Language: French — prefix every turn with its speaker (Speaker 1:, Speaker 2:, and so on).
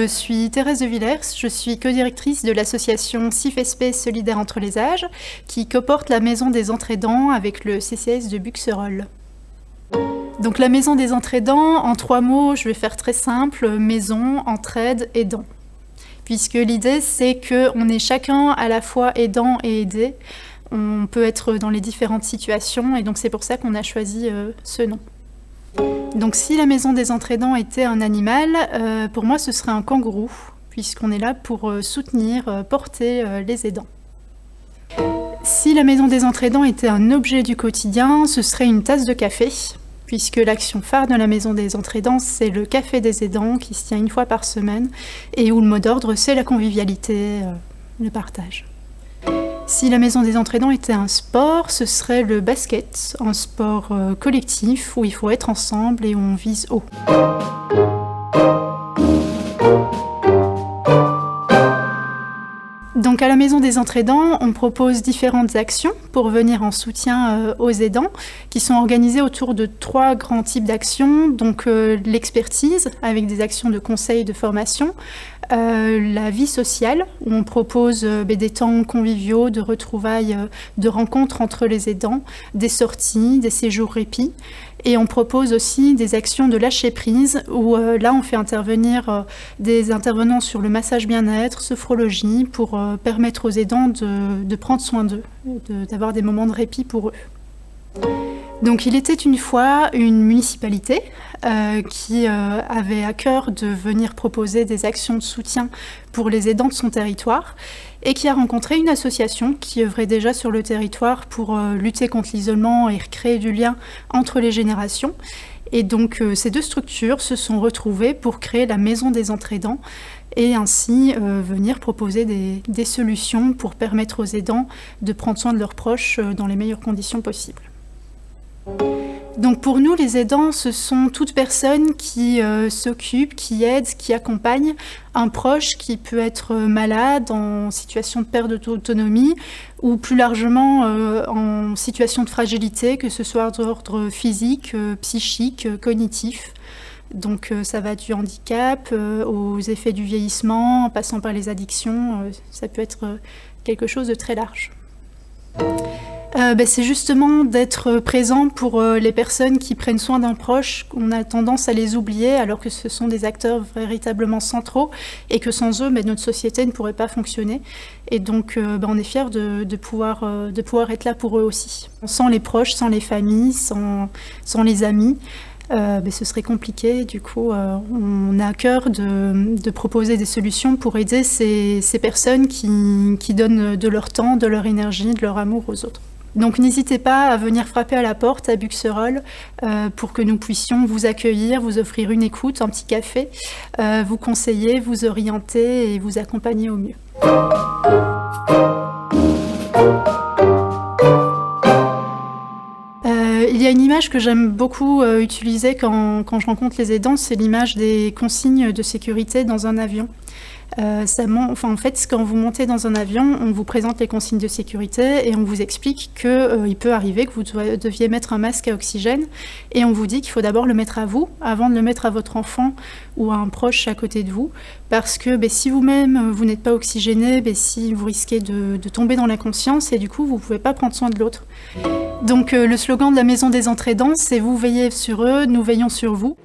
Speaker 1: Je suis Thérèse de Villers, je suis co-directrice de l'association CIFSP Solidaire entre les âges, qui coporte la Maison des Entraidants avec le CCAS de Buxerolles. Donc la Maison des Entraidants, en 3 mots, je vais faire très simple, maison, entraide, aidant. Puisque l'idée, c'est qu'on est chacun à la fois aidant et aidé. On peut être dans les différentes situations, et donc c'est pour ça qu'on a choisi ce nom. Donc si la Maison des Entraidants était un animal, pour moi ce serait un kangourou, puisqu'on est là pour soutenir, porter les aidants. Si la Maison des Entraidants était un objet du quotidien, ce serait une tasse de café, puisque l'action phare de la Maison des Entraidants, c'est le café des aidants qui se tient 1 fois par semaine, et où le mot d'ordre, c'est la convivialité, le partage. Si la Maison des Entraidants était un sport, ce serait le basket, un sport collectif où il faut être ensemble et où on vise haut. Donc à la Maison des Entraidants, on propose différentes actions pour venir en soutien aux aidants, qui sont organisées autour de 3 grands types d'actions. Donc l'expertise, avec des actions de conseil et de formation, la vie sociale, où on propose des temps conviviaux, de retrouvailles, de rencontres entre les aidants, des sorties, des séjours répit. Et on propose aussi des actions de lâcher-prise, où là on fait intervenir des intervenants sur le massage bien-être, sophrologie, pour permettre aux aidants de prendre soin d'eux, d'avoir des moments de répit pour eux. Donc il était une fois une municipalité qui avait à cœur de venir proposer des actions de soutien pour les aidants de son territoire et qui a rencontré une association qui œuvrait déjà sur le territoire pour lutter contre l'isolement et recréer du lien entre les générations. Et donc ces 2 structures se sont retrouvées pour créer la Maison des Entraidants et ainsi venir proposer des solutions pour permettre aux aidants de prendre soin de leurs proches dans les meilleures conditions possibles. Donc pour nous, les aidants, ce sont toutes personnes qui s'occupent, qui aident, qui accompagnent un proche qui peut être malade, en situation de perte d'autonomie ou plus largement en situation de fragilité, que ce soit d'ordre physique, psychique, cognitif. Donc ça va du handicap aux effets du vieillissement, en passant par les addictions, ça peut être quelque chose de très large. C'est justement d'être présent pour les personnes qui prennent soin d'un proche. On a tendance à les oublier alors que ce sont des acteurs véritablement centraux et que sans eux, notre société ne pourrait pas fonctionner. Et donc on est fiers de pouvoir être là pour eux aussi. Sans les proches, sans les familles, sans les amis, ce serait compliqué. Du coup, on a à cœur de proposer des solutions pour aider ces personnes qui donnent de leur temps, de leur énergie, de leur amour aux autres. Donc n'hésitez pas à venir frapper à la porte à Buxerolles pour que nous puissions vous accueillir, vous offrir une écoute, un petit café, vous conseiller, vous orienter et vous accompagner au mieux. Il y a une image que j'aime beaucoup utiliser quand je rencontre les aidants, c'est l'image des consignes de sécurité dans un avion. En fait, quand vous montez dans un avion, on vous présente les consignes de sécurité et on vous explique qu'il peut arriver que vous deviez mettre un masque à oxygène et on vous dit qu'il faut d'abord le mettre à vous avant de le mettre à votre enfant ou à un proche à côté de vous parce que si vous-même vous n'êtes pas oxygéné, si vous risquez de tomber dans l'inconscience et du coup vous ne pouvez pas prendre soin de l'autre. Donc le slogan de la Maison des Entraidants, c'est « Vous veillez sur eux, nous veillons sur vous ».